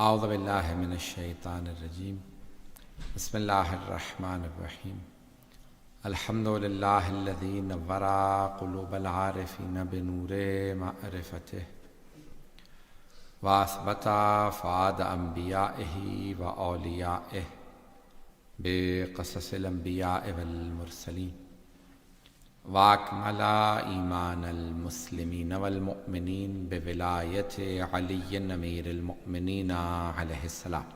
اعوذ باللہ من الشیطان الرجیم بسم اللہ الرحمن الرحیم الحمد للہ الذی نور قلوب العارفین بنور معرفتہ واثبت فؤاد انبیائہ و اولیائہ بقصص الانبیاء والمرسلین واکمل ایمان المسلمین والمؤمنین بولایت علی امیر المؤمنین علیہ السلام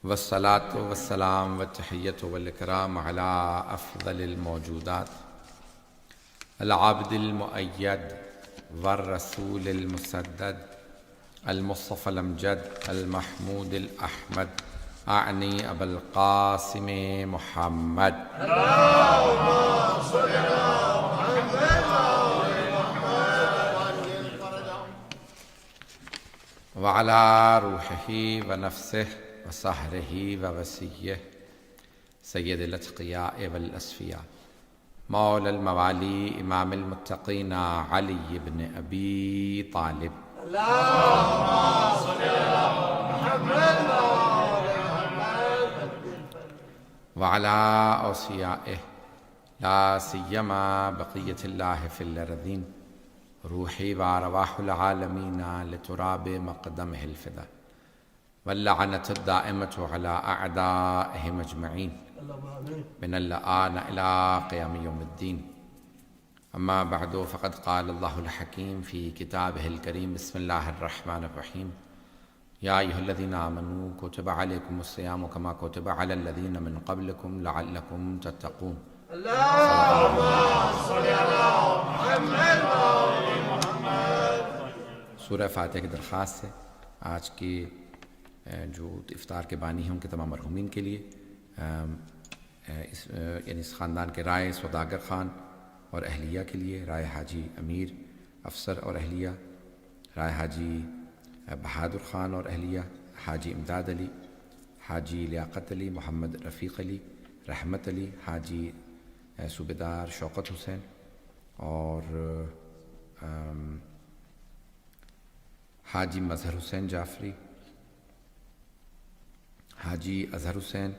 والصلاة والسلام والتحیۃ والاکرام علی افضل الموجودات العبد المؤید والرسول المسدد المصطفى الامجد المحمود الاحمد اعنی ابا القاسم محمد وعلى روحه ونفسه وسحره ووسيه سید الاتقیاء والاسفیاء مولا الموالی امام المتقین علی بن ابی طالب وعلى اوصیائه لا سیما بقیت اللہ فی الارضین روحی وارواح العالمین لتراب مقدمہ الفدا واللعنة الدائمة على اعدائهم اجمعین من الآن الى قیام یوم الدین اما بعد فقد قال اللہ الحکیم فی کتابہ الکریم بسم اللہ الرحمن الرحیم یا ایھا الذین آمنوا کتب علیکم الصیام کما کتب علی الذین من قبلکم لعلکم تتقون اللہم صل علی محمد۔ سورہ فاتحہ کی درخواست سے آج کی جو افطار کے بانی ہیں ان کے تمام مرحومین کے لیے اس خاندان کے رائے سوداگر خان اور اہلیہ کے لیے، رائے حاجی امیر افسر اور اہلیہ، رائے حاجی بہادر خان اور اہلیہ، حاجی امداد علی، حاجی لیاقت علی، محمد رفیق علی، رحمت علی، حاجی صوبیدار شوکت حسین اور حاجی مظہر حسین جعفری، حاجی اظہر حسین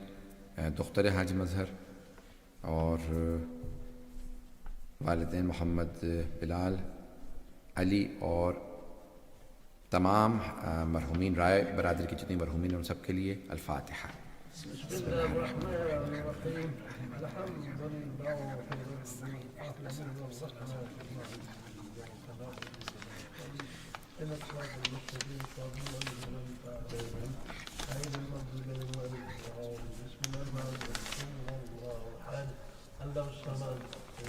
دختر حاجی مظہر، اور والدین محمد بلال علی، اور تمام مرحومین رائے برادری کی جتنی مرحومین ہیں ان سب کے لیے الفاتحہ۔ بسم اللہ الرحمن الرحیم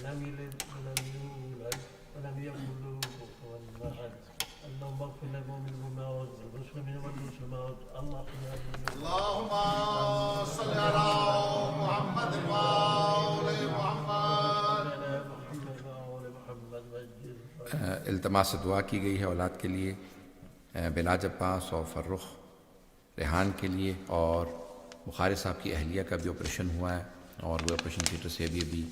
لم يلد ولم يولد ولم يكن له كفوا احد اللهم اغفر للمؤمنين والمسلمين والمسلمات اللهم صل على محمد وآل محمد۔ التماس دعا کی گئی ہے اولاد کے لیے، بلاج عباس اور فرخ ریحان کے لیے، اور بخاری صاحب کی اہلیہ کا بھی آپریشن ہوا ہے اور وہ آپریشن تھیٹر سے ابھی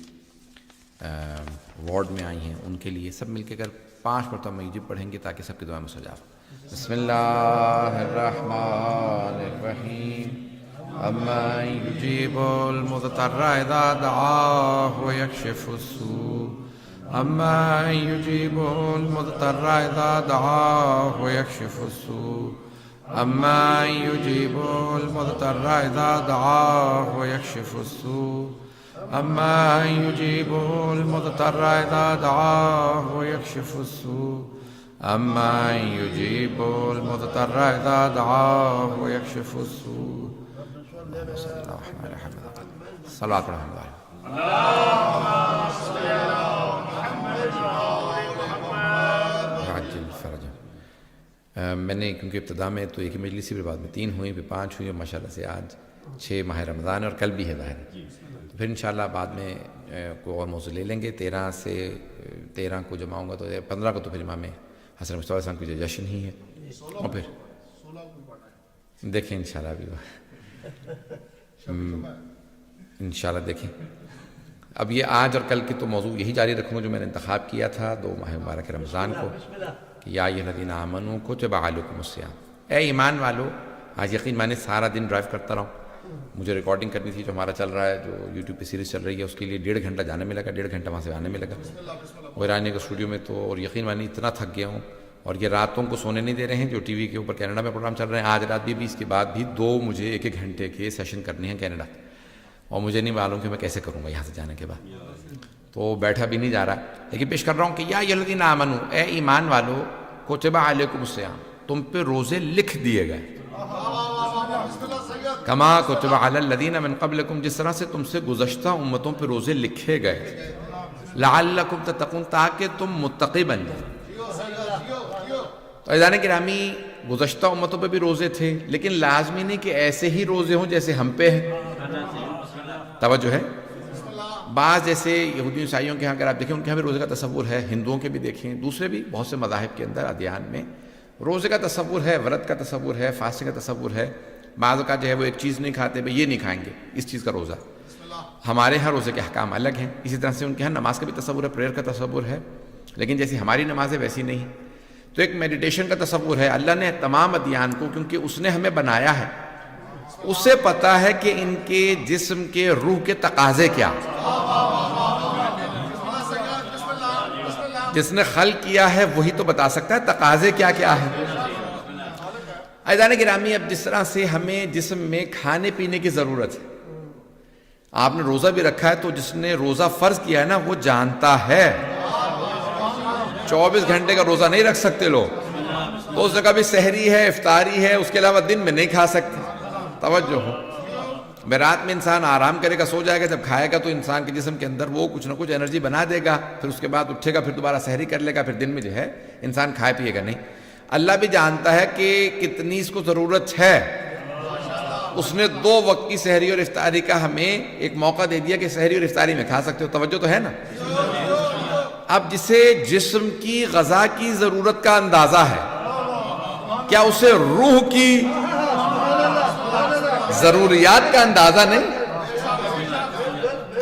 وارڈ میں آئی ہیں، ان کے لیے سب مل کے اگر 5 مرتبہ میجب پڑھیں گے تاکہ سب کی دعا مستجاب ہو۔ بسم اللہ الرحمن الرحیم امن یجیب المضطر اذا دعاہ ویکشف السوء امن یجیب المضطر اذا دعاہ ویکشف السوء امن یجیب المضطر اذا دعاہ ویکشف السوء امن یجیب المضطر اذا دعاہ ویکشف السوء امن یجیب المضطر اذا دعاہ ویکشف السوء۔ صلوات پڑھیں عجل فرج۔ میں نے کیونکہ ابتدا میں تو ایک ہی مجلس ہی، پھر بعد میں 3 ہوئی، پھر 5 ہوئی، اور ماشاءاللہ سے آج 6 ماہ رمضان ہے اور کل بھی ہے ظاہر، تو پھر انشاءاللہ بعد میں کوئی اور موضوع لے لیں گے۔ 13 کو جمع ہوں گا تو 15 کو تو پھر امام حسن مصطفیٰ صاحب کی جو جشن ہی ہے، اور پھر دیکھیں انشاءاللہ ابھی انشاءاللہ دیکھیں اب یہ آج اور کل کے تو موضوع یہی جاری رکھوں گا جو میں نے انتخاب کیا تھا 2 ماہ مبارک رمضان کو، کہ یا ایھا الذین آمنوا کتب علیکم الصیام، اے ایمان والو. آج یقین مانے سارا دن ڈرائیو کرتا رہا ہوں، مجھے ریکارڈنگ کرنی تھی جو ہمارا چل رہا ہے، جو یوٹیوب پہ سیریز چل رہی ہے، اس کے لیے 1.5 گھنٹہ جانے میں لگا، 1.5 گھنٹہ وہاں سے آنے میں لگا، اور آنے کا اسٹوڈیو میں تو. اور یقین مانے اتنا تھک گیا ہوں، اور یہ راتوں کو سونے نہیں دے رہے ہیں. جو ٹی وی کے اوپر کینیڈا میں پروگرام چل رہے ہیں، آج رات بھی اس کے بعد بھی 2 مجھے 1 گھنٹے کے سیشن کرنے ہیں کینیڈا، اور مجھے نہیں معلوم کہ میں کیسے کروں گا یہاں سے جانے کے بعد. تو بیٹھا بھی نہیں جا رہا، لیکن پیش کر رہا ہوں کہ یا ایھا الذین آمنوا، اے ایمان والو، کتب علیکم الصیام، تم پہ روزے لکھ دیے گئے، کما کتب علی الذین من قبلکم، جس طرح سے تم سے گزشتہ امتوں پہ روزے لکھے گئے، لعلکم تتقون، تاکہ تم متقی بن جاؤ. تو عزیزان گرامی، گزشتہ امتوں پہ بھی روزے تھے، لیکن لازمی نہیں کہ ایسے ہی روزے ہوں جیسے ہم پہ ہیں. توجہ ہے، بعض جیسے یہودی عیسائیوں کے ہاں اگر آپ دیکھیں ان کے ہاں بھی روزے کا تصور ہے، ہندوؤں کے بھی دیکھیں، دوسرے بھی بہت سے مذاہب کے اندر ادیان میں روزے کا تصور ہے، ورت کا تصور ہے، فاسٹنگ کا تصور ہے. بعض اوقات جو ہے وہ ایک چیز نہیں کھاتے، بھئی یہ نہیں کھائیں گے، اس چیز کا روزہ. ہمارے ہاں روزے کے احکام الگ ہیں، اسی طرح سے ان کے ہاں نماز کا بھی تصور ہے، پریئر کا تصور ہے، لیکن جیسی ہماری نماز ہے ویسی نہیں. تو ایک میڈیٹیشن کا تصور ہے. اللہ نے تمام ادیان کو، کیونکہ اس نے ہمیں بنایا ہے، اسے پتہ ہے کہ ان کے جسم کے روح کے تقاضے کیا. جس نے خلق کیا ہے وہی تو بتا سکتا ہے تقاضے کیا کیا ہے. عزیزان گرامی، اب جس طرح سے ہمیں جسم میں کھانے پینے کی ضرورت ہے، آپ نے روزہ بھی رکھا ہے تو جس نے روزہ فرض کیا ہے نا وہ جانتا ہے 24 گھنٹے کا روزہ نہیں رکھ سکتے لوگ، تو اس جگہ بھی سحری ہے، افطاری ہے، اس کے علاوہ دن میں نہیں کھا سکتے. توجہ ہو، رات میں انسان آرام کرے گا، سو جائے گا، جب کھائے گا تو انسان کے جسم کے اندر وہ کچھ نہ کچھ انرجی بنا دے گا، پھر اس کے بعد اٹھے گا، پھر دوبارہ سحری کر لے گا، پھر دن میں جو ہے انسان کھائے پیے گا نہیں. اللہ بھی جانتا ہے کہ کتنی اس کو ضرورت ہے. اس نے 2 وقت کی سحری اور افطاری کا ہمیں ایک موقع دے دیا کہ سحری اور افطاری میں کھا سکتے ہو. توجہ تو ہے نا. اب جسے جسم کی غذا کی ضرورت کا اندازہ ہے، کیا اسے روح کی ضروریات کا اندازہ نہیں؟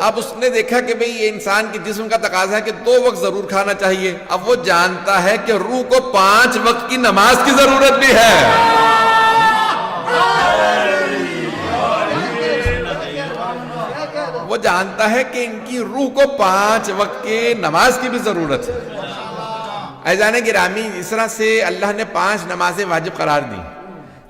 اب اس نے دیکھا کہ بھئی یہ انسان کے جسم کا تقاضا ہے کہ 2 وقت ضرور کھانا چاہیے. اب وہ جانتا ہے کہ روح کو 5 وقت کی نماز کی ضرورت بھی ہے. وہ جانتا ہے کہ ان کی روح کو 5 وقت کی نماز کی بھی ضرورت ہے. عزیزان گرامی، اس طرح سے اللہ نے 5 نمازیں واجب قرار دی.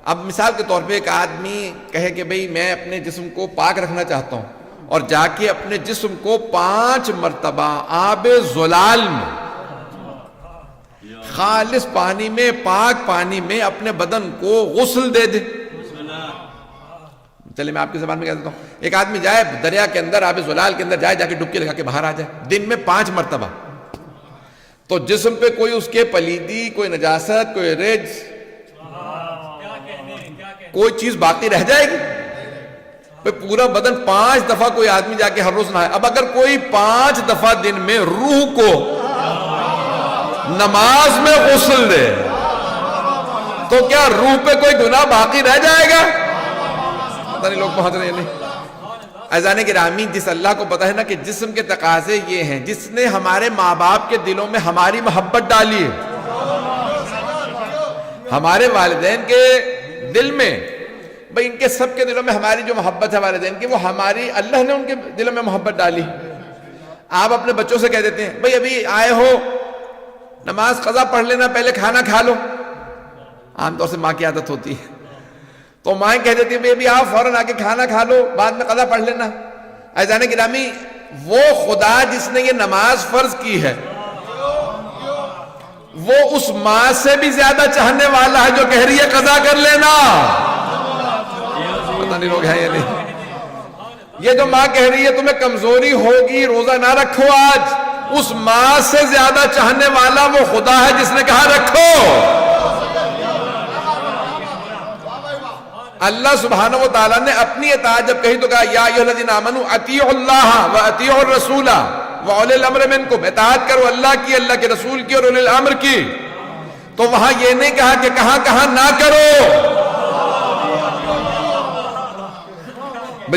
اب مثال کے طور پہ ایک آدمی کہے کہ بھئی میں اپنے جسم کو پاک رکھنا چاہتا ہوں، اور جا کے اپنے جسم کو 5 مرتبہ آب زلال میں، خالص پانی میں، پاک پانی میں اپنے بدن کو غسل دے دے. چلے میں آپ کی زبان میں کہہ دیتا ہوں، ایک آدمی جائے دریا کے اندر، آب زلال کے اندر جائے، جا کے ڈبکی لگا کے باہر آ جائے دن میں 5 مرتبہ، تو جسم پہ کوئی اس کے پلیدی، کوئی نجاست، کوئی رج، کوئی چیز باقی رہ جائے گی؟ پورا بدن 5 دفعہ کوئی آدمی جا کے ہر روز نہائے. اب اگر کوئی 5 دفعہ دن میں روح کو نماز میں غسل دے تو کیا روح پہ کوئی گناہ باقی رہ جائے گا؟ پتہ نہیں لوگ پہنچ رہے ہیں نہیں. عزیزان گرامی، جس اللہ کو پتہ ہے نا کہ جسم کے تقاضے یہ ہیں، جس نے ہمارے ماں باپ کے دلوں میں ہماری محبت ڈالی ہے، ہمارے والدین کے دل میں، بھئی ان کے سب کے دلوں میں ہماری جو محبت ہے والدین کی، وہ ہماری اللہ نے ان کے دلوں میں محبت ڈالی. آپ اپنے بچوں سے کہہ دیتے ہیں بھئی ابھی آئے ہو، نماز قضا پڑھ لینا، پہلے کھانا کھا لو. عام طور سے ماں کی عادت ہوتی ہے، تو مائیں کہہ دیتی ہیں بھئی ابھی آپ فوراً آ کے کھانا کھا لو، بعد میں قضا پڑھ لینا. عزیزان گرامی، وہ خدا جس نے یہ نماز فرض کی ہے، وہ اس ماں سے بھی زیادہ چاہنے والا ہے جو کہہ رہی ہے قضا کر لینا. پتہ نہیں لوگ ہیں یا نہیں. یہ جو ماں کہہ رہی ہے تمہیں کمزوری ہوگی، روزہ نہ رکھو آج، اس ماں سے زیادہ چاہنے والا وہ خدا ہے جس نے کہا رکھو. اللہ سبحانہ و تعالیٰ نے اپنی اطاعت جب کہی تو کہا یا ایھا الذین آمنوا اطیعوا اللہ واطیعوا الرسول واولی الامر منکم، اطاعت کرو اللہ کی، اللہ کے رسول کی اور اولی الامر کی. تو وہاں یہ نہیں کہا کہ کہاں کہاں نہ کرو.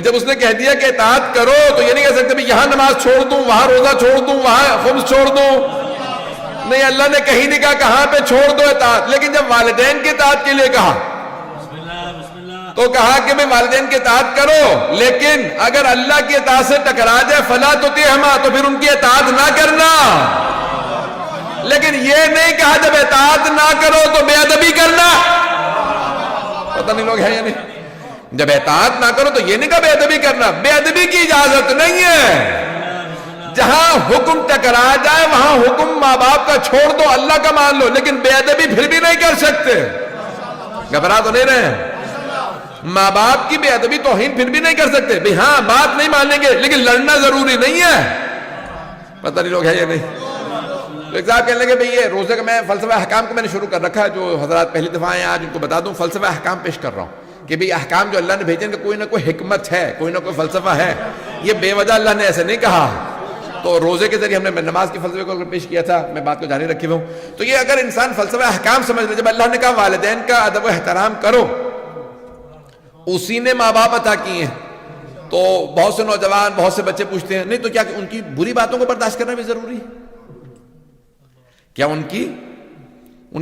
جب اس نے کہہ دیا کہ اطاعت کرو تو یہ نہیں کہہ سکتے یہاں نماز چھوڑ دوں، وہاں روزہ چھوڑ دوں، وہاں خمس چھوڑ دوں. نہیں، اللہ نے کہیں نہیں کہا کہاں پہ چھوڑ دو اطاعت. لیکن جب والدین کی اطاعت کے لیے کہا تو کہا کہ میں والدین کی اطاعت کرو، لیکن اگر اللہ کی اطاعت سے ٹکرا جائے فلا تطیعہما، تو پھر ان کی اطاعت نہ کرنا. لیکن یہ نہیں کہا جب اطاعت نہ کرو تو بے ادبی کرنا. پتہ نہیں لوگ ہیں یا نہیں. جب اطاعت نہ کرو تو یہ نہیں کہا بے ادبی کرنا. بے ادبی کی اجازت نہیں ہے. جہاں حکم ٹکرا جائے وہاں حکم ماں باپ کا چھوڑ دو، اللہ کا مان لو، لیکن بے ادبی پھر بھی نہیں کر سکتے. گھبرا تو نہیں رہے؟ ماں باپ کی بے ادبی توہین پھر بھی نہیں کر سکتے. بھی ہاں بات نہیں مانیں گے لیکن لڑنا ضروری نہیں ہے. پتہ نہیں لوگ ہے یا نہیں. تو ایک صاحب کہنے لگے بھئی یہ روزے کا میں فلسفہ احکام کو میں نے شروع کر رکھا ہے. جو حضرات پہلی دفعہ ہیں آج ان کو بتا دوں، فلسفہ احکام پیش کر رہا ہوں کہ بھئی احکام جو اللہ نے بھیجے ان کا کوئی نہ کوئی حکمت ہے، کوئی نہ کوئی فلسفہ ہے. یہ بے وجہ اللہ نے ایسے نہیں کہا. تو روزے کے ذریعے ہم نے نماز کے فلسفے کو پیش کیا تھا، میں بات کو جاری رکھے ہوں. تو یہ اگر انسان فلسفہ احکام سمجھ لے، جب اللہ نے کہا والدین کا ادب و احترام کرو، اسی نے ماں باپ عطا کیے ہیں. تو بہت سے نوجوان، بہت سے بچے پوچھتے ہیں نہیں تو کیا ان کی بری باتوں کو برداشت کرنا بھی ضروری ہے؟ کیا ان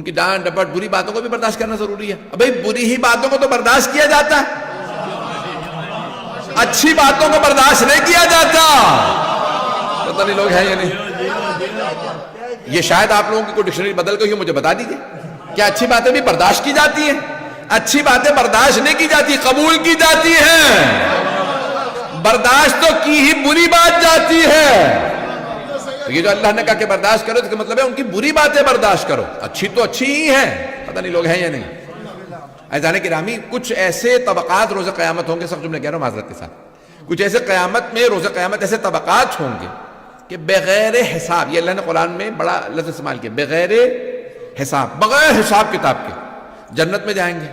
کی ڈانٹ ڈپٹ بری باتوں کو بھی برداشت کرنا ضروری ہے؟ ابھی بری ہی باتوں کو تو برداشت کیا جاتا ہے، اچھی باتوں کو برداشت نہیں کیا جاتا. پتہ نہیں لوگ ہیں یا نہیں. یہ شاید آپ لوگوں کی کوئی ڈکشنری بدل گئی ہو، مجھے بتا دیجئے. کیا اچھی باتیں بھی برداشت کی جاتی ہیں؟ اچھی باتیں برداشت نہیں کی جاتی، قبول کی جاتی ہیں. برداشت تو کی ہی بری بات جاتی ہے. تو یہ جو اللہ نے کہا کہ برداشت کرو، اس کا مطلب ہے ان کی بری باتیں برداشت کرو، اچھی تو اچھی ہی ہیں. پتہ نہیں لوگ ہیں یا نہیں. عزیزان گرامی، کچھ ایسے طبقات روز قیامت ہوں گے، سب جملے کہہ رہا ہوں معذرت کے ساتھ، کچھ ایسے قیامت میں روز قیامت ایسے طبقات ہوں گے کہ بغیر حساب، یہ اللہ نے قرآن میں بڑا لفظ استعمال کیا، بغیر حساب، بغیر حساب کتاب کے جنت میں جائیں گے.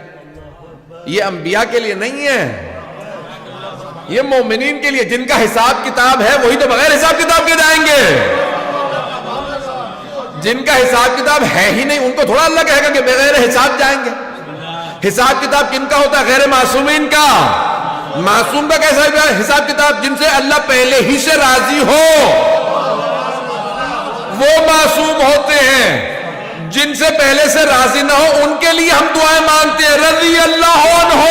یہ انبیاء کے لیے نہیں ہے، یہ مومنین کے لیے. جن کا حساب کتاب ہے وہی تو بغیر حساب کتاب کے جائیں گے. جن کا حساب کتاب ہے ہی نہیں ان کو تھوڑا اللہ کہے گا کہ بغیر حساب جائیں گے. حساب کتاب کن کا ہوتا ہے؟ غیر معصومین کا. معصوم کا کیسا حساب کتاب؟ جن سے اللہ پہلے ہی سے راضی ہو، وہ معصوم ہوتے ہیں. جن سے پہلے سے راضی نہ ہو ان کے لیے ہم دعائیں مانگتے ہیں، رضی اللہ عنہ.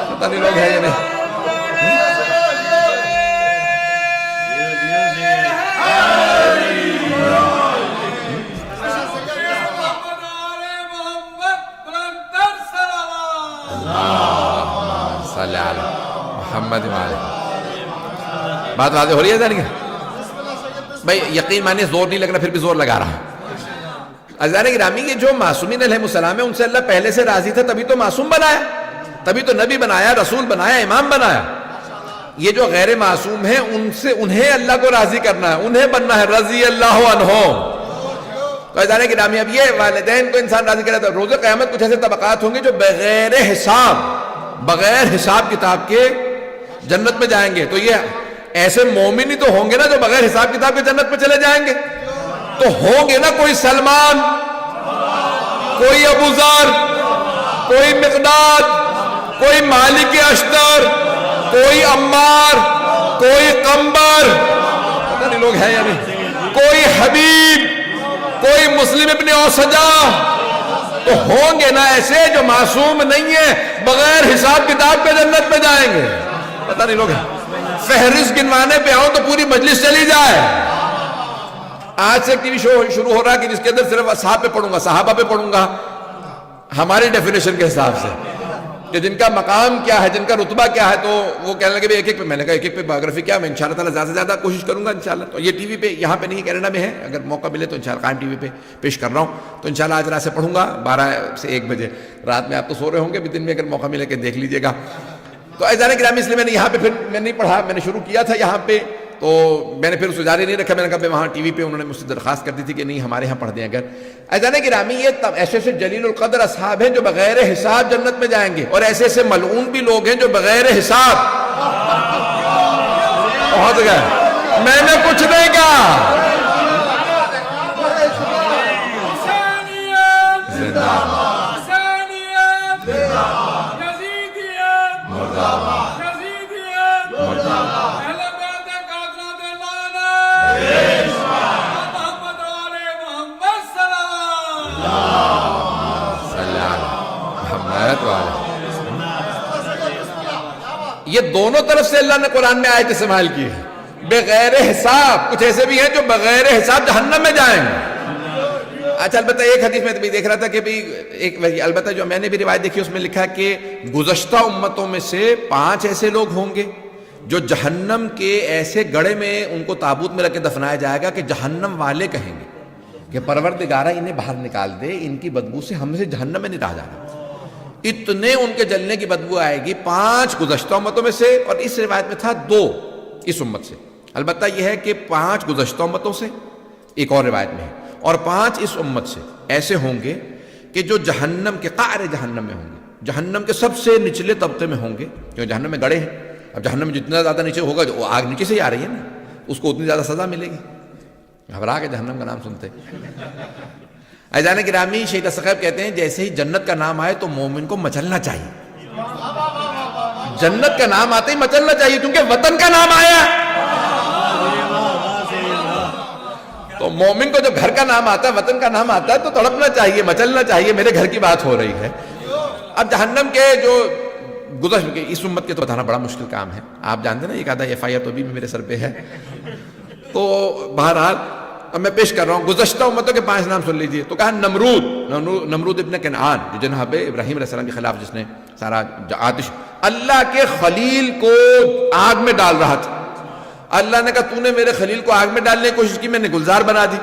پتہ نہیں لوگ ہیں یا نہیں. محمد بات واضح ہو رہی ہے جانیں گے بھائی؟ یقین مانے زور نہیں لگنا، پھر بھی زور لگا رہا. عزیزان گرامی، یہ جو معصومین علیہ السلام ہے ان سے اللہ پہلے سے راضی تھا، تبھی تو معصوم بنایا، تبھی تو نبی بنایا، رسول بنایا، امام بنایا. یہ جو غیر معصوم ہیں انہیں اللہ کو راضی کرنا ہے، انہیں بننا ہے رضی اللہ عنہ. تو عزیزان گرامی، اب یہ والدین کو انسان راضی کرتا ہے. روز قیامت کچھ ایسے طبقات ہوں گے جو بغیر حساب کتاب کے جنت میں جائیں گے. تو یہ ایسے مومن ہی تو ہوں گے نا جو بغیر حساب کتاب کے جنت میں چلے جائیں گے. تو ہوں گے نا کوئی سلمان، کوئی ابو ذر، کوئی مقداد، کوئی مالک اشتر، کوئی عمار، کوئی قنبر، پتہ نہیں لوگ ہیں یا نہیں، کوئی حبیب، کوئی مسلم ابن اوسجا. تو ہوں گے نا ایسے جو معصوم نہیں ہیں، بغیر حساب کتاب کے جنت میں جائیں گے. پتہ نہیں لوگ فہرست گنوانے پہ آؤں تو پوری مجلس چلی جائے. آج سے ایک ٹی وی شو شروع ہو رہا ہے کہ جس کے اندر صرف اصحاب پہ پڑھوں گا، صحابہ پہ پڑھوں گا، ہماری ڈیفینیشن کے حساب سے کہ جن کا مقام کیا ہے، جن کا رتبہ کیا ہے. تو وہ کہنے لگے ایک ایک پہ. میں نے کہا ایک ایک پہ بایوگرافی کیا؟ میں انشاءاللہ تعالیٰ زیادہ سے زیادہ کوشش کروں گا انشاءاللہ. تو یہ ٹی وی پہ، یہاں پہ نہیں، کینیڈا میں ہے، اگر موقع ملے تو انشاءاللہ قائم ٹی وی پہ پیش کر رہا ہوں. تو انشاءاللہ آج رات سے پڑھوں گا 12 سے 1 بجے. رات میں آپ تو سو رہے ہوں گے، بھی دن میں اگر موقع ملے کہ دیکھ لیجئے گا. تو عزیزان گرامی، اس لیے میں نے یہاں پہ پھر میں نہیں پڑھا، میں نے شروع کیا تھا یہاں پہ، تو میں نے پھر اسے جاری نہیں رکھا. میں نے کہا وہاں ٹی وی پہ انہوں نے مجھ سے درخواست کر دی تھی کہ نہیں ہمارے ہاں پڑھ دیں. اگر عزیزان گرامی، یہ ایسے ایسے جلیل القدر اصحاب ہیں جو بغیر حساب جنت میں جائیں گے، اور ایسے ایسے ملعون بھی لوگ ہیں جو بغیر حساب پہنچ گئے. میں نے کچھ نہیں کہا. زندہ یہ دونوں طرف سے اللہ نے قرآن میں آیت استعمال کی ہے، بغیر حساب. کچھ ایسے بھی ہیں جو بغیر حساب جہنم میں جائیں گے. اچھا البتہ ایک حدیث میں بھی دیکھ رہا تھا کہ البتہ جو میں نے بھی روایت دیکھی اس میں لکھا کہ گزشتہ امتوں میں سے 5 ایسے لوگ ہوں گے جو جہنم کے ایسے گڑھے میں ان کو تابوت میں رکھ کے دفنایا جائے گا کہ جہنم والے کہیں گے کہ پروردگارہ انہیں باہر نکال دے، ان کی بدبو سے ہم سے جہنم میں نہیں رہا جانا. اتنے ان کے جلنے کی بدبو آئے گی. 5 گزشتہ امتوں میں سے، اور اس روایت میں تھا 2 اس امت سے. البتہ یہ ہے کہ 5 گزشتہ امتوں سے ایک اور روایت میں ہے، اور 5 اس امت سے ایسے ہوں گے کہ جو جہنم کے قعر جہنم میں ہوں گے، جہنم کے سب سے نچلے طبقے میں ہوں گے، کیونکہ جہنم میں گڑھے ہیں. اب جہنم میں جتنا زیادہ نیچے ہوگا جو آگ نیچے سے ہی آ رہی ہے نا، اس کو اتنی زیادہ سزا ملے گی. گھبرا کے جہنم کا نام سنتے. عزیزان گرامی، شہید اصغر کہتے ہیں جیسے ہی جنت کا نام آئے تو مومن کو مچلنا چاہیے. جنت کا نام آتے ہی مچلنا چاہیے، کیونکہ وطن کا نام آیا. تو مومن کو جب گھر کا نام آتا ہے، وطن کا نام آتا ہے تو تڑپنا چاہیے، مچلنا چاہیے، میرے گھر کی بات ہو رہی ہے. اب جہنم کے جو گزشت کے اس امت کے تو بتانا بڑا مشکل کام ہے. آپ جانتے ہیں نا، ایک آدھا FIR تو بھی میرے سر پہ ہے. تو بہرحال اب میں پیش کر رہا ہوں گزشتہ امتوں کے 5 نام سن لیجئے. تو کہا نمرود ابن کنعان، جو جناب ابراہیم علیہ السلام کے خلاف جس نے سارا آتش اللہ کے خلیل کو آگ میں ڈال رہا تھا. اللہ نے کہا تو نے میرے خلیل کو آگ میں ڈالنے کی کوشش کی، میں نے گلزار بنا دی.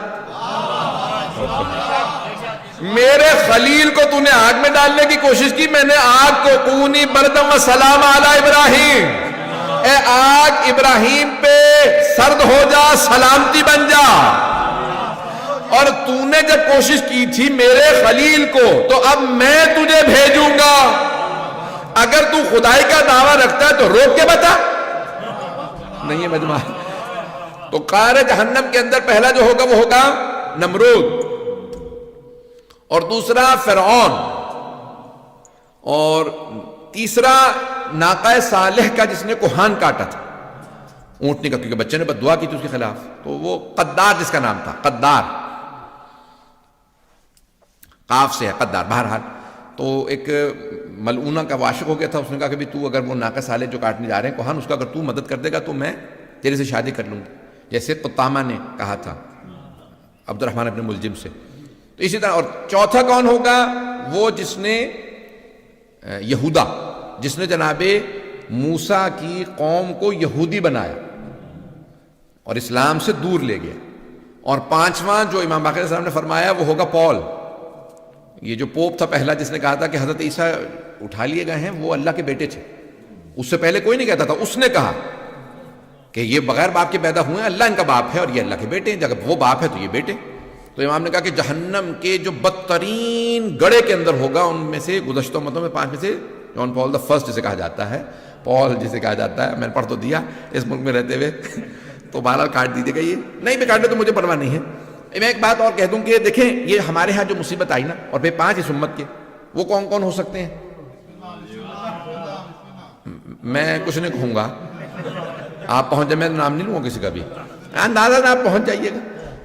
میرے خلیل کو تو نے آگ میں ڈالنے کی کوشش کی، میں نے آگ کو کونی بردم و سلام علی ابراہیم، اے آگ ابراہیم پہ سرد ہو جا، سلامتی بن جا. اور تو نے جب کوشش کی تھی میرے خلیل کو، تو اب میں تجھے بھیجوں گا. اگر تو خدائی کا دعویٰ رکھتا ہے تو روک کے بتا. نہیں ہے مجمع. تو قعر جہنم کے اندر پہلا جو ہوگا وہ ہوگا نمرود، اور دوسرا فرعون، اور تیسرا ناقہ صالح کا جس نے کوہان کاٹا تھا، اونٹنی کا، کیونکہ بچے نے بد دعا کی تھی اس کے خلاف. تو وہ قدار جس کا نام تھا، قدار، قاف سے ہے قدار. بہرحال تو ایک ملعونہ کا عاشق ہو گیا تھا. اس نے کہا کہ تو اگر وہ ناقہ صالح جو کاٹنے جا رہے ہیں کوہان، اس کا اگر تو مدد کر دے گا تو میں تیرے سے شادی کر لوں گی، جیسے قطامہ نے کہا تھا عبد الرحمن ابن ملجم سے. تو اسی طرح. اور چوتھا کون ہوگا؟ وہ جس نے یہودا، جس نے جناب موسیٰ کی قوم کو یہودی بنایا اور اسلام سے دور لے گیا. اور 5واں جو امام باقر علیہ السلام نے فرمایا وہ ہوگا پول. یہ جو پوپ تھا پہلا، جس نے کہا تھا کہ حضرت عیسیٰ اٹھا لیے گئے ہیں، وہ اللہ کے بیٹے تھے. اس سے پہلے کوئی نہیں کہتا تھا. اس نے کہا کہ یہ بغیر باپ کے پیدا ہوئے ہیں، اللہ ان کا باپ ہے اور یہ اللہ کے بیٹے ہیں. اگر وہ باپ ہے تو یہ بیٹے. تو امام نے کہا کہ جہنم کے جو بدترین گڑھے کے اندر ہوگا، ان میں سے گزشتہ امتوں میں 5 میں سے جان پال دا فرسٹ جسے کہا جاتا ہے، پال جسے کہا جاتا ہے. میں نے پڑھ تو دیا اس ملک میں رہتے ہوئے. تو بہرحال کاٹ دیجیے گا. یہ نہیں بھی کاٹے تو مجھے پرواہ نہیں ہے. میں ایک بات اور کہہ دوں کہ دیکھیں یہ ہمارے ہاں جو مصیبت آئی نا، اور پھر 5 اس امت کے، وہ کون کون ہو سکتے ہیں؟ میں کچھ نہیں کہوں گا، آپ پہنچ جائیں. میں نام نہیں لوں گا کسی کا بھی، اندازہ آپ پہنچ جائیے گا.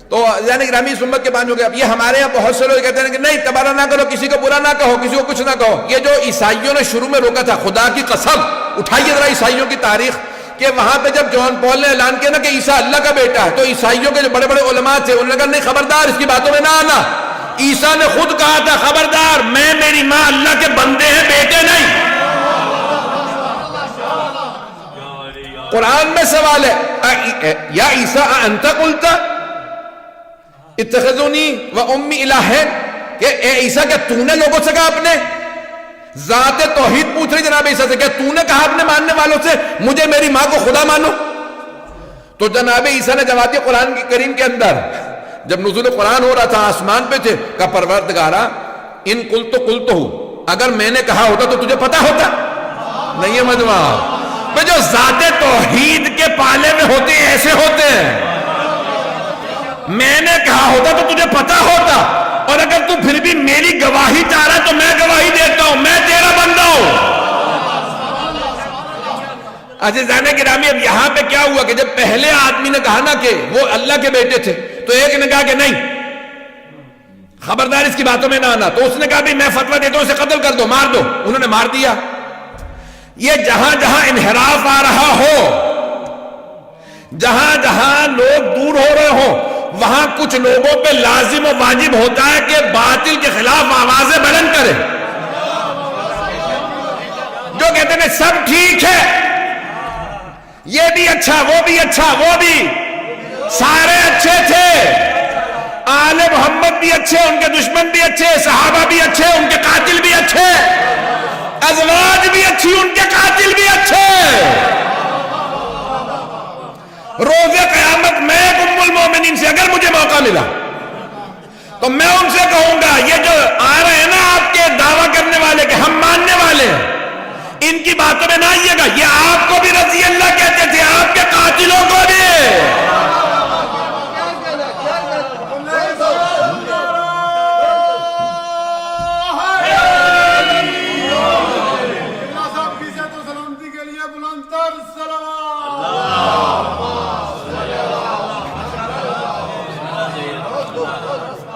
تو یعنی گرامی اس امت کے 5 ہو گئے. اب یہ ہمارے یہاں بہت سے لوگ کہتے ہیں کہ نہیں تبارہ نہ کرو، کسی کو برا نہ کہو، کسی کو کچھ نہ کہو. یہ جو عیسائیوں نے شروع میں روکا تھا، خدا کی قسم اٹھائیے ذرا عیسائیوں کی تاریخ، کہ وہاں پہ جب جان پال نے اعلان کیا نا کہ عیسیٰ اللہ کا بیٹا ہے، تو عیسائیوں کے جو بڑے بڑے علماء تھے انہوں نے کہا نہیں خبردار، اس کی باتوں میں نہ آنا. عیسیٰ نے خود کہا تھا خبردار، میں میری ماں اللہ کے بندے ہیں، بیٹے نہیں. قرآن میں سوال ہے، یا عیسیٰ انت قلت اتخذونی و امی الہین، کہ اے عیسیٰ کیا تو نے لوگوں سے کہا اپنے ذات توحید پوچھ رہی جناب عیسیٰ سے، کیا تو نے کہا اپنے ماننے والوں سے مجھے میری ماں کو خدا مانو؟ تو جناب عیسیٰ نے جواب دیا قرآن کریم کے اندر، جب نزول قرآن ہو رہا تھا آسمان پہ تھے، کہا پروردگارا ان قلت ہوں، اگر میں نے کہا ہوتا تو تجھے پتا ہوتا. نہیں ہے مجمع. جو ذات توحید کے پالے میں ہوتے ہیں ایسے ہوتے ہیں. میں نے کہا ہوتا تو تجھے پتا ہوتا، اور اگر تو پھر بھی میری گواہی چاہ رہا تو میں گواہی دیتا ہوں، میں تیرا بندہ ہوں. عزیزان گرامی، اب یہاں پہ کیا ہوا کہ جب پہلے آدمی نے کہا نا کہ وہ اللہ کے بیٹے تھے، تو ایک نے کہا کہ نہیں خبردار اس کی باتوں میں نہ آنا. تو اس نے کہا بھی میں فتویٰ دیتا ہوں اسے قتل کر دو, مار دو. انہوں نے مار دیا. یہ جہاں جہاں انحراف آ رہا ہو, جہاں جہاں لوگ دور ہو رہے ہوں, وہاں کچھ لوگوں پہ لازم و واجب ہوتا ہے کہ باطل کے خلاف آوازیں بلند کریں. جو کہتے ہیں سب ٹھیک ہے, یہ بھی اچھا, وہ بھی اچھا, وہ بھی سارے اچھے تھے, آل محمد بھی اچھے, ان کے دشمن بھی اچھے, صحابہ بھی اچھے, ان کے قاتل بھی اچھے, ازواج بھی اچھی, ان کے قاتل بھی اچھے. روز قیامت میں ام المومنین سے اگر مجھے موقع ملا تو میں ان سے کہوں گا یہ جو آ رہے ہیں نا آپ کے دعویٰ کرنے والے کہ ہم ماننے والے ہیں, ان کی باتوں میں نہ آئیے گا. یہ آپ کو بھی رضی اللہ کہتے تھے, آپ کے قاتلوں کو بھی.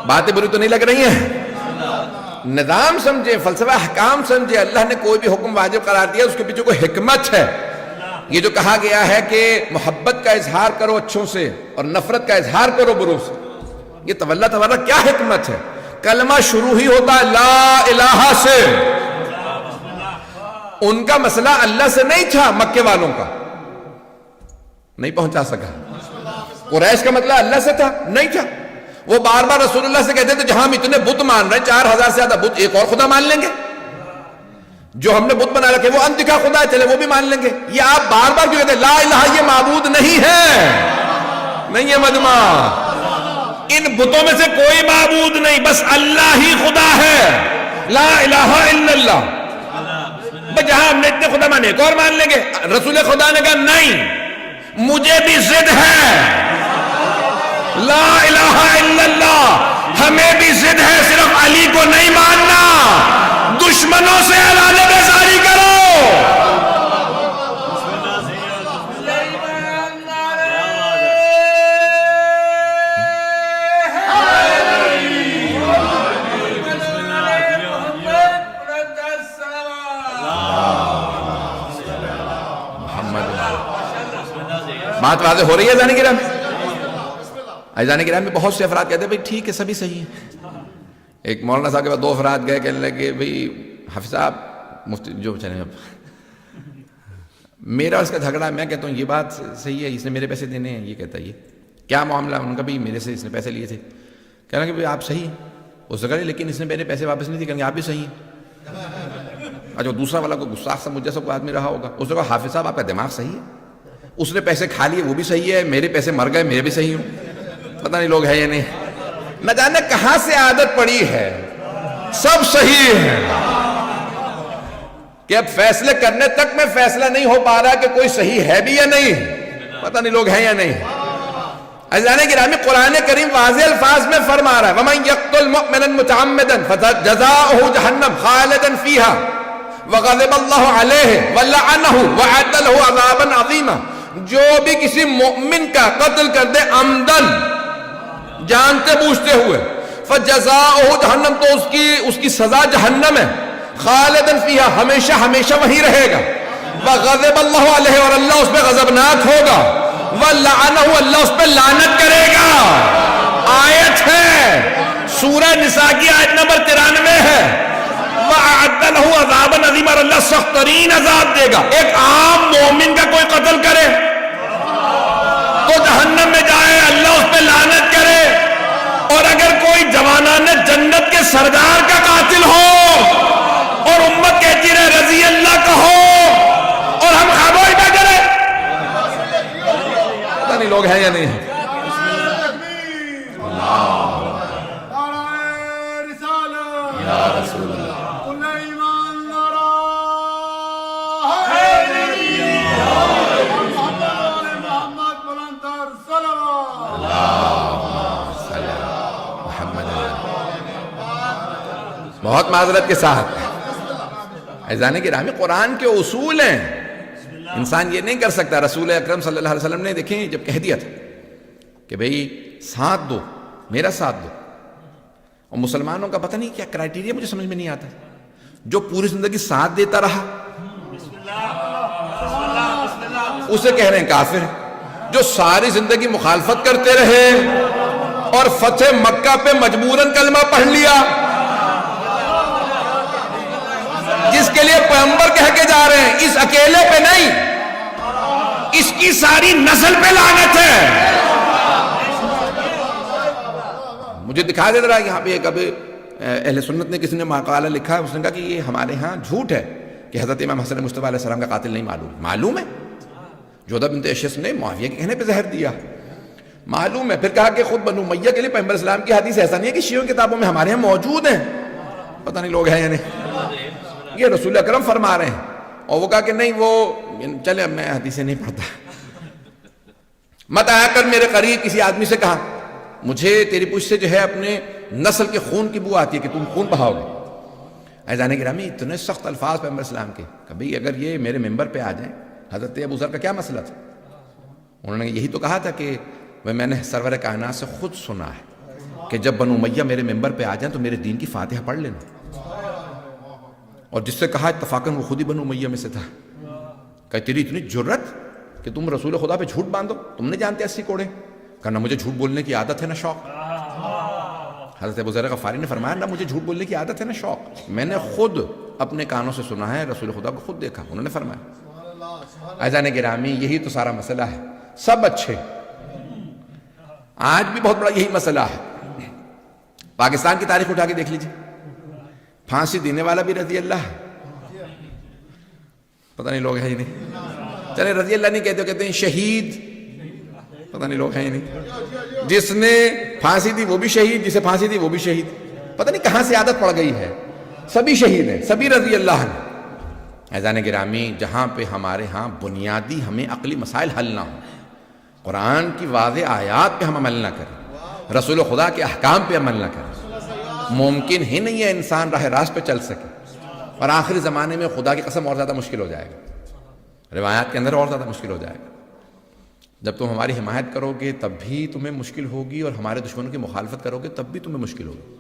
باتیں بری تو نہیں لگ رہی ہیں؟ نظام سمجھے, فلسفہ حکام سمجھے. اللہ نے کوئی بھی حکم واجب قرار دیا اس کے پیچھے کوئی حکمت ہے. یہ جو کہا گیا ہے کہ محبت کا اظہار کرو اچھوں سے اور نفرت کا اظہار کرو بروں سے, یہ تولا کیا حکمت ہے؟ کلمہ شروع ہی ہوتا ہے لا الہ سے. ان کا مسئلہ اللہ سے نہیں تھا, مکے والوں کا نہیں پہنچا سکا. قریش کا مسئلہ اللہ سے تھا, نہیں تھا. وہ بار بار رسول اللہ سے کہتے تھے جہاں ہم اتنے بت مان رہے ہیں, 4000 سے زیادہ بت, ایک اور خدا مان لیں گے. جو ہم نے بت بنا رکھے وہ اندکھا خدا ہے, چلے وہ بھی مان لیں گے. یہ آپ بار بار کیوں کہتے ہیں لا الہ یہ معبود نہیں ہے, نہیں ہے مجمع. ان بتوں میں سے کوئی معبود نہیں, بس اللہ ہی خدا ہے. لا الہ الا اللہ. جہاں ہم نے اتنے خدا مانے ایک اور مان لیں گے. رسول خدا نے کہا نہیں, مجھے بھی ضد ہے, لا الہ الا اللہ. ہمیں بھی ضد ہے, صرف علی کو نہیں ماننا. دشمنوں سے اعلان بیزاری کرو. بات واضح ہو رہی ہے جانے گرام میں؟ ایزان گرام میں بہت سے افراد کہتے ہیں بھئی ٹھیک ہے سبھی صحیح ہے. ایک مولانا صاحب کے بعد 2 افراد گئے کہنے لگے بھئی حافظ صاحب مفتی جو چلیں اب میرا اس کا جھگڑا, میں کہتا ہوں یہ بات صحیح ہے, اس نے میرے پیسے دینے ہیں, یہ کہتا ہے یہ کیا معاملہ. ان کا بھی میرے سے اس نے پیسے لیے تھے. کہنا کہ بھئی آپ صحیح ہیں. اس نے کہا لیکن اس نے میرے پیسے واپس نہیں دیے. کہیں آپ بھی صحیح ہیں. اچھا دوسرا والا کوئی گستاخ سا مجھ جیسا کوئی آدمی رہا ہوگا, اس نے کہا حافظ صاحب آپ کا دماغ صحیح ہے, اس نے پیسے کھا لیے وہ بھی صحیح ہے, میرے پیسے مر گئے میں بھی صحیح ہوں. پتہ نہیں لوگ ہے یا نہیں, نہ جانے کہاں سے عادت پڑی ہے, سب صحیح ہے. کہ اب فیصلے کرنے تک میں فیصلہ نہیں ہو پا رہا کہ کوئی صحیح ہے بھی یا نہیں, پتہ نہیں لوگ ہیں یا نہیں. عزیزان گرامی قرآن کریم واضح الفاظ میں فرما رہا ہے وَمَنْ يَقْتُلْ مُؤْمِنًا مُتَعَمِّدًا فَجَزَاؤُهُ جَهَنَّمُ خَالِدًا فِيهَا وَغَضِبَ اللَّهُ عَلَيْهِ وَلَعَنَهُ وَأَعَدَّ لَهُ عَذَابًا عَظِيمًا. جو بھی کسی مؤمن کا قتل کر دے عمدن, جانتے بوجھتے ہوئے, فَجَزَاؤُهُ جَهَنَّمُ تو اس کی سزا جہنم ہے, خالدن فیہا ہمیشہ ہمیشہ وہیں رہے گا, وغضب اللہ علیہ اور اللہ اس پہ غضبناک ہوگا, ولعنہ اللہ اس پہ لعنت کرے گا. آیت ہے سورہ نساء کی آیت نمبر 93 ہے. وَأَعَدَّ لَهُ عَذَابًا عَظِيمًا اور اللہ سخت ترین عذاب دے گا. ایک عام مومن کا کوئی قتل کرے تو جہنم میں جائے, اللہ اس پہ لعنت کرے, اور اگر کوئی جوانان جنت کے سردار کا قاتل ہو اور امت کہتی رہے رضی اللہ کا ہو اور ہم خاموش نہ کریں, پتہ نہیں لوگ ہیں یا نہیں ہیں. یا رسول اللہ بہت معذرت کے ساتھ. عزیزان گرامی قرآن کے اصول ہیں, انسان یہ نہیں کر سکتا. رسول اکرم صلی اللہ علیہ وسلم نے دیکھیں جب کہہ دیا تھا کہ بھئی ساتھ دو, میرا ساتھ دو, اور مسلمانوں کا پتہ نہیں کیا کرائٹیریا مجھے سمجھ میں نہیں آتا، جو پوری زندگی ساتھ دیتا رہا اسے کہہ رہے ہیں کافر، جو ساری زندگی مخالفت کرتے رہے اور فتح مکہ پہ مجبوراً کلمہ پڑھ لیا، جس کے لیے پیغمبر کہہ کے جا رہے ہیں اس اکیلے پہ نہیں، اس کی ساری نسل پہ لعنت ہے۔ مجھے دکھا دے رہا ہے یہاں پہ ایک اب اہل سنت نے کسی نے مقالہ لکھا ہے، اس نے کہا کہ یہ ہمارے ہاں جھوٹ ہے کہ حضرت امام حسن مصطفیٰ علیہ السلام کا قاتل نہیں معلوم ہے، جودہ بنت اشیس نے معاویہ کے کہنے پہ زہر دیا، معلوم ہے۔ پھر کہا کہ خود بنو امیہ کے لیے پیغمبر اسلام کی حدیث ایسا نہیں ہے کہ شیعوں کی کتابوں میں ہمارے ہاں موجود ہیں، پتہ نہیں لوگ ہیں یا نہیں، یہ رسول اکرم فرما رہے ہیں، اور وہ کہا کہ نہیں وہ چلے میں حدیثیں نہیں پڑھتا۔ مت آیا کر میرے قریب کسی آدمی سے کہا مجھے تیری پوچھ سے جو ہے اپنے نسل کے خون کی بو آتی ہے کہ تم خون بہاؤ گے۔ عزیزان گرامی اتنے سخت الفاظ پیغمبر اسلام کے، کبھی اگر یہ میرے ممبر پہ آ جائیں، حضرت ابو ذر کا کیا مسئلہ تھا؟ انہوں نے یہی تو کہا تھا کہ میں نے سرور کائنات سے خود سنا ہے کہ جب بنو امیہ میرے ممبر پہ آ جائیں تو میرے دین کی فاتحہ پڑھ لینا، اور جس سے کہا اتفاقاً وہ خود ہی بنو امیہ میں سے تھا۔ کہ تیری اتنی جرت کہ تم رسول خدا پہ جھوٹ باندھو، تم نے جانتے 80 کوڑے؟ کہنا مجھے جھوٹ بولنے کی عادت ہے نہ شوق۔ حضرت ابو ذر غفاری نے فرمایا نہ مجھے جھوٹ بولنے کی عادت ہے نہ شوق، میں نے خود اپنے کانوں سے سنا ہے، رسول خدا کو خود دیکھا، انہوں نے فرمایا۔ عزیزان گرامی یہی تو سارا مسئلہ ہے، سب اچھے، آج بھی بہت بڑا یہی مسئلہ ہے۔ پاکستان کی تاریخ اٹھا کے دیکھ لیجیے، پھانسی دینے والا بھی رضی اللہ ہے، پتہ نہیں لوگ ہیں ہی نہیں، چلے رضی اللہ نہیں کہتے، کہتے ہیں شہید، پتہ نہیں لوگ ہیں ہی نہیں، جس نے پھانسی دی وہ بھی شہید، جسے پھانسی دی وہ بھی شہید، پتہ نہیں کہاں سے عادت پڑ گئی ہے، سبھی شہید ہیں، سبھی رضی اللہ ہیں۔ عزیزان گرامی جہاں پہ ہمارے ہاں بنیادی ہمیں عقلی مسائل حل نہ ہوں، قرآن کی واضح آیات پہ ہم عمل نہ کریں، رسول خدا کے احکام پہ عمل نہ کریں، ممکن ہی نہیں ہے انسان راہ راست پہ چل سکے، اور آخری زمانے میں خدا کی قسم اور زیادہ مشکل ہو جائے گا، روایات کے اندر اور زیادہ مشکل ہو جائے گا۔ جب تم ہماری حمایت کرو گے تب بھی تمہیں مشکل ہوگی، اور ہمارے دشمنوں کی مخالفت کرو گے تب بھی تمہیں مشکل ہوگی۔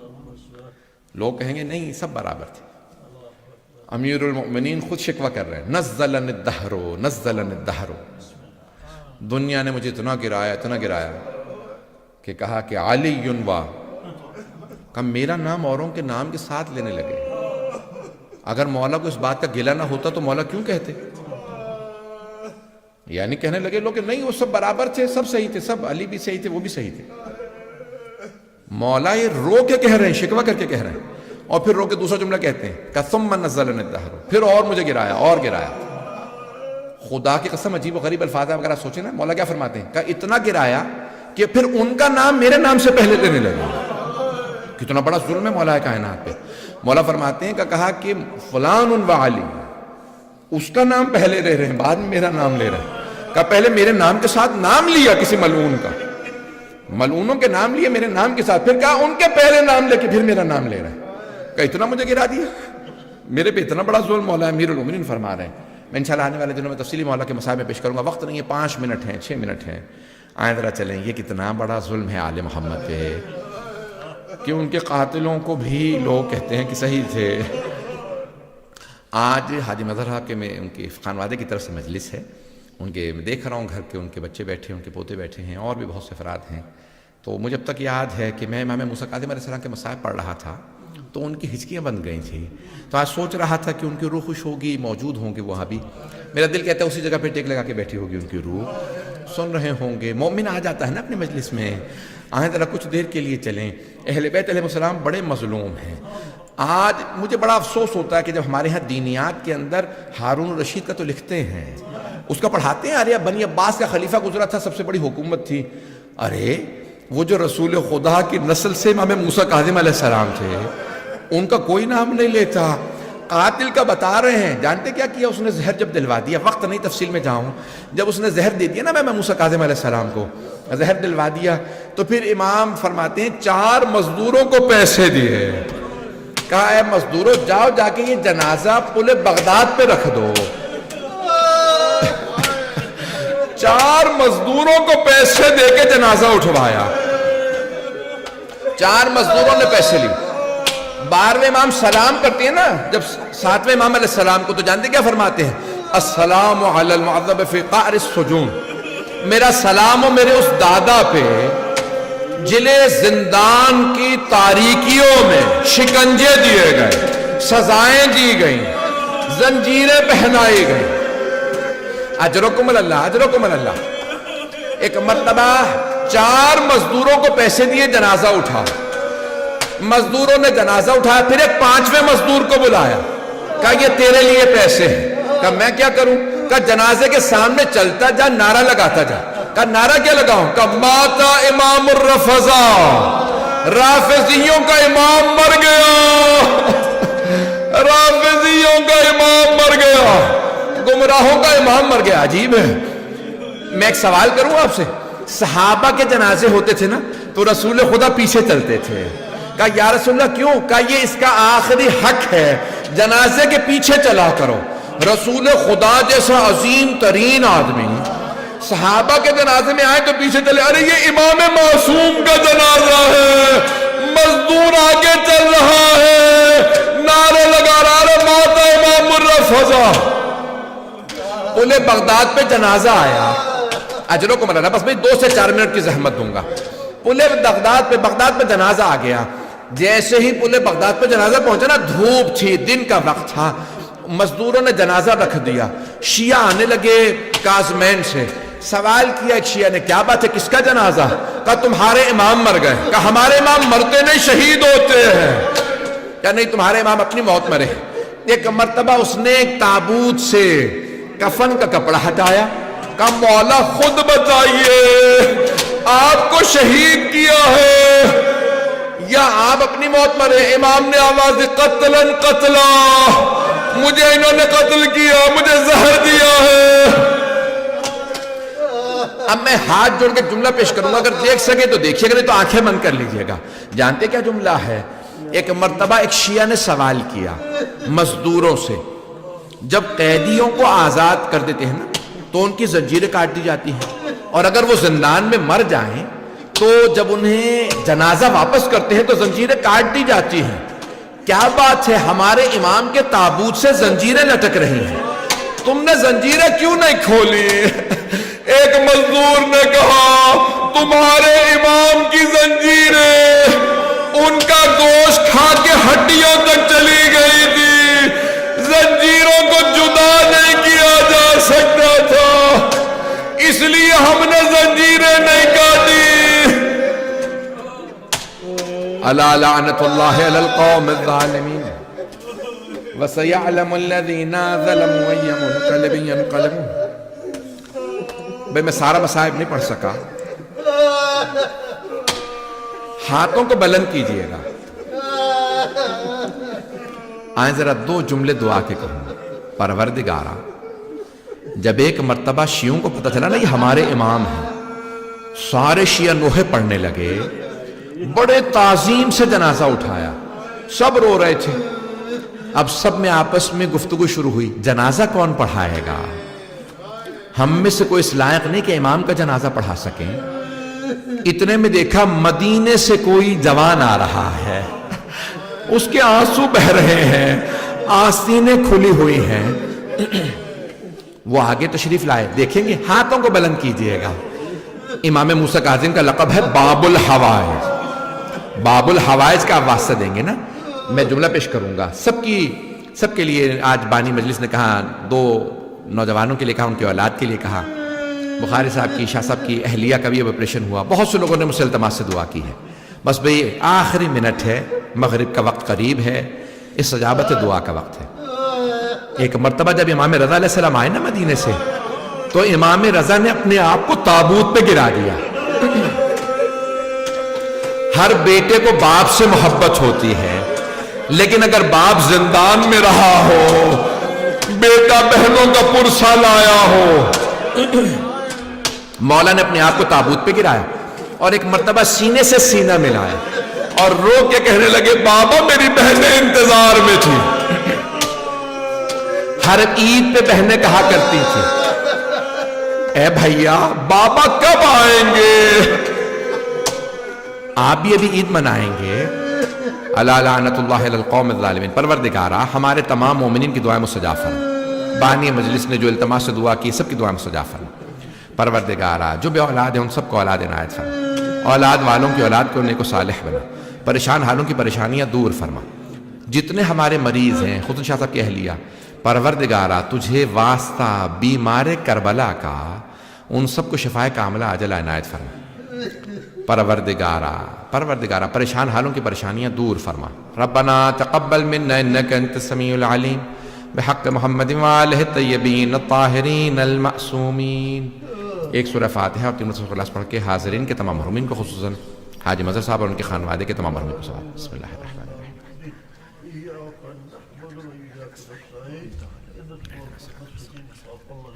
لوگ کہیں گے نہیں سب برابر تھے، امیر المؤمنین خود شکوہ کر رہے ہیں، نزلن الدہر نزلن الدہر، دنیا نے مجھے اتنا گرایا کہ کہا کہ علی وا، کہ میرا نام اوروں کے نام کے ساتھ لینے لگے۔ اگر مولا کو اس بات کا گلہ نہ ہوتا تو مولا کیوں کہتے؟ یعنی کہنے لگے لوگ کہ نہیں وہ سب برابر تھے، سب صحیح تھے، سب علی بھی صحیح تھے، وہ بھی صحیح تھے۔ مولا یہ رو کے کہہ رہے ہیں، شکوہ کر کے کہہ رہے ہیں، اور پھر رو کے دوسرا جملہ کہتے ہیں کہ ثم نزلن الدہر، پھر اور مجھے گرایا اور گرایا۔ خدا کی قسم عجیب و غریب الفاظ ہیں، اگر آپ سوچیں نا مولا کیا فرماتے ہیں کہ اتنا گرایا کہ پھر ان کا نام میرے نام سے پہلے لینے لگے۔ کتنا بڑا ظلم ہے مولا کائنات پہ۔ مولا فرماتے ہیں کہ کہا کہ فلان و علی، اس کا نام پہلے لے رہے ہیں، بعد میں میرا نام لے رہے ہیں، کہ پہلے میرے نام کے ساتھ نام لیا کسی ملعون کا، ملعونوں کے نام لیے میرے نام کے ساتھ، پھر کہا ان کے پہلے نام لے کے پھر میرا نام لے رہے ہیں، کہ اتنا مجھے گرا دیا، میرے پہ اتنا بڑا ظلم مولا امیر المومنین فرما رہے ہیں۔ میں انشاءاللہ آنے والے دنوں میں تفصیلی مولا کے مسائل میں پیش کروں گا، وقت نہیں ہے، 5 منٹ ہیں، 6 منٹ ہیں، آئیں ذرا چلیں، یہ کتنا بڑا ظلم ہے آل محمد پہ کہ ان کے قاتلوں کو بھی لوگ کہتے ہیں کہ صحیح تھے۔ آج حاجی مظہر کے میں ان کے خانوادے کی طرف سے مجلس ہے، ان کے میں دیکھ رہا ہوں گھر کے ان کے بچے بیٹھے ہیں، ان کے پوتے بیٹھے ہیں، اور بھی بہت سے افراد ہیں۔ تو مجھے اب تک یاد ہے کہ میں امام موسیٰ کاظم علیہ السلام کے مصائب پڑھ رہا تھا تو ان کی ہچکیاں بند گئی تھیں، تو آج سوچ رہا تھا کہ ان کی روح خوش ہوگی، موجود ہوں گے وہاں بھی، میرا دل کہتا ہے اسی جگہ پہ ٹیک لگا کے بیٹھی ہوگی ان کی روح، سن رہے ہوں گے۔ مومن آ جاتا ہے نا اپنی مجلس میں، آئیں ذرا کچھ دیر کے لیے چلیں۔ اہل بیت علیہ السلام بڑے مظلوم ہیں۔ آج مجھے بڑا افسوس ہوتا ہے کہ جب ہمارے ہاں دینیات کے اندر ہارون الرشید کا تو لکھتے ہیں، اس کا پڑھاتے ہیں، ارے بنی عباس کا خلیفہ گزرا تھا، سب سے بڑی حکومت تھی، ارے وہ جو رسول خدا کی نسل سے امام موسیٰ کاظم علیہ السلام تھے، ان کا کوئی نام نہیں لیتا۔ قاتل کا بتا رہے ہیں، جانتے کیا کیا اس نے؟ زہر جب دلوا دیا، وقت نہیں تفصیل میں جاؤں، جب اس نے زہر دے دیا نا امام موسیٰ کاظم علیہ السلام کو، زہر دلوا دیا، تو پھر امام فرماتے ہیں 4 مزدوروں کو پیسے دیے، کہا اے مزدوروں جاؤ جا کے یہ جنازہ پل بغداد پہ رکھ دو۔ 4 مزدوروں کو پیسے دے کے جنازہ اٹھوایا، 4 مزدوروں نے پیسے لی۔ 12ویں امام سلام کرتے ہیں نا، جب 7ویں امام علیہ السلام کو تو جانتے کیا فرماتے ہیں؟ السلام علی المعذب فی قعر السجون، میرا سلام ہو میرے اس دادا پہ جنہیں زندان کی تاریکیوں میں شکنجے دیے گئے، سزائیں دی گئیں، زنجیریں پہنائی گئیں۔ اجرکم اللہ، اجرکم اللہ۔ ایک مرتبہ 4 مزدوروں کو پیسے دیے جنازہ اٹھا، مزدوروں نے جنازہ اٹھایا، پھر ایک 5ویں مزدور کو بلایا، کہا یہ تیرے لیے پیسے ہیں۔ کہا میں کیا کروں؟ کہا جنازے کے سامنے چلتا جا، نعرہ لگاتا جا۔ کہا نعرہ کیا لگاؤں؟ کہا ماتا امام الرفضا، رافضیوں کا امام مر گیا، رافضیوں کا امام مر گیا، گمراہوں کا امام مر گیا۔ عجیب ہے۔ میں ایک سوال کروں آپ سے، صحابہ کے جنازے ہوتے تھے نا تو رسول خدا پیچھے چلتے تھے، کہا یا رسول اللہ کیوں؟ کہا یہ اس کا آخری حق ہے، جنازے کے پیچھے چلا کرو۔ رسول خدا جیسا عظیم ترین آدمی صحابہ کے جنازے میں آئے تو پیچھے چلے، ارے یہ امام معصوم کا جنازہ ہے، مزدور آگے چل رہا ہے، نعرے لگا رہا ہے ماتا امام الرفضا۔ پل بغداد پہ جنازہ آیا، اجروں کو ملانا، بس میں 2 سے 4 منٹ کی زحمت دوں گا۔ پل بغداد پہ جنازہ آ گیا، جیسے ہی پل بغداد پہ جنازہ پہنچا نا، دھوپ تھی، دن کا وقت تھا، مزدوروں نے جنازہ رکھ دیا، شیعہ آنے لگے کازمین سے، سوال کیا ایک شیعہ نے، کیا بات ہے کس کا جنازہ؟ کہا تمہارے امام مر گئے۔ کہا ہمارے امام مرتے نہیں، شہید ہوتے ہیں۔ کہا نہیں، تمہارے امام اپنی موت مرے۔ ایک مرتبہ اس نے ایک تابوت سے کفن کا کپڑا ہٹایا، کہا مولا خود بتائیے آپ کو شہید کیا ہے یا آپ اپنی موت مرے؟ امام نے آواز دی قتلاً قتلا، مجھے انہوں نے قتل کیا، مجھے زہر دیا ہے۔ اب میں ہاتھ جوڑ کے جملہ پیش کروں گا، اگر دیکھ سکے تو دیکھیے گا، نہیں تو آنکھیں بند کر لیجئے گا۔ جانتے کیا جملہ ہے؟ ایک مرتبہ ایک شیعہ نے سوال کیا مزدوروں سے، جب قیدیوں کو آزاد کر دیتے ہیں نا تو ان کی زنجیریں کاٹ دی جاتی ہیں، اور اگر وہ زندان میں مر جائیں تو جب انہیں جنازہ واپس کرتے ہیں تو زنجیریں کاٹ دی جاتی ہیں۔ کیا بات ہے ہمارے امام کے تابوت سے زنجیریں لٹک رہی ہیں، تم نے زنجیریں کیوں نہیں کھولی؟ ایک مزدور نے کہا تمہارے امام کی زنجیریں ان کا گوشت کھا کے ہڈیوں تک چلی گئی تھی، زنجیروں کو جدا نہیں کیا جا سکتا تھا، اس لیے ہم نے زنجیریں نہیں کاٹی۔ الا لعنت اللہ علی القوم الظالمین وسيعلم الذين ظلموا أي منقلب ينقلبون۔ بھئی میں سارا مصائب نہیں پڑھ سکا، ہاتھوں کو بلند کیجئے گا، آئیں ذرا 2 جملے دعا کے کہوں۔ پروردگارا، جب ایک مرتبہ شیعوں کو پتہ چلا نا یہ ہمارے امام ہیں، سارے شیعہ نوحے پڑھنے لگے، بڑے تعظیم سے جنازہ اٹھایا، سب رو رہے تھے۔ اب سب میں آپس میں گفتگو شروع ہوئی، جنازہ کون پڑھائے گا؟ ہم میں سے کوئی اس لائق نہیں کہ امام کا جنازہ پڑھا سکیں۔ اتنے میں دیکھا مدینے سے کوئی جوان آ رہا ہے، اس کے آنسو بہ رہے ہیں، آستینیں کھلی ہوئی ہیں، وہ آگے تشریف لائے، دیکھیں گے، ہاتھوں کو بلند کیجئے گا۔ امام موسیٰ کاظم کا لقب ہے باب الحوائج، باب الحوائج کا آپ واسطہ دیں گے نا۔ میں جملہ پیش کروں گا، سب کے لیے آج بانی مجلس نے کہا، 2 نوجوانوں کے لیے کہا، ان کے اولاد کے لیے کہا، بخاری صاحب کی، شاہ صاحب کی اہلیہ کا بھی اب آپریشن ہوا، بہت سے لوگوں نے مجھ سے التماس سے دعا کی ہے۔ بس بھئی آخری منٹ ہے، مغرب کا وقت قریب ہے، استجابت دعا کا وقت ہے۔ ایک مرتبہ جب امام رضا علیہ السلام آئے نا مدینے سے تو امام رضا نے اپنے آپ کو تابوت پہ گرا دیا۔ ہر بیٹے کو باپ سے محبت ہوتی ہے، لیکن اگر باپ زندان میں رہا ہو، بیٹا بہنوں کا پرسہ لایا ہو، مولا نے اپنے آپ کو تابوت پہ گرایا اور ایک مرتبہ سینے سے سینہ ملایا اور رو کے کہنے لگے بابا میری بہنیں انتظار میں تھی۔ ہر عید پہ بہنیں کہا کرتی تھی اے بھائیا بابا کب آئیں گے؟ آپ بھی ابھی عید منائیں گے، الا لعنت اللہ علی القوم الظالمین، پروردگارا ہمارے تمام مومنین کی دعائیں مستجاب فرما، بانی مجلس نے جو التماس سے دعا کی سب کی دعائیں مستجاب فرما، پروردگارا جو بے اولاد ہیں ان سب کو اولاد عنایت فرما، اولاد والوں کی اولاد کو نیک و صالح بنا، پریشان حالوں کی پریشانیاں دور فرما، جتنے ہمارے مریض ہیں خصوصاً شاہ صاحب کی اہلیہ، پروردگارا تجھے واسطہ بیمار کربلا کا ان سب کو شفائے کاملہ عاجلہ عنایت فرما، پروردگارا پریشان حالوں کی پریشانیاں دور فرما، ربنا تقبل منا انک انت السمیع العلیم بحق محمد وآلہ الطیبین الطاہرین المعصومین۔ ایک سورہ فاتحہ اور 3 سورہ اخلاص پڑھ کے حاضرین کے تمام محرومین کو خصوصاً حاجی مظہر صاحب اور ان کے خانوادے کے تمام محرومین کو ثواب۔ بسم اللہ الرحمن الرحیم۔ إياك نعبد وإياك نستعين اهدنا الصراط المستقيم صراط الذين أنعمت عليهم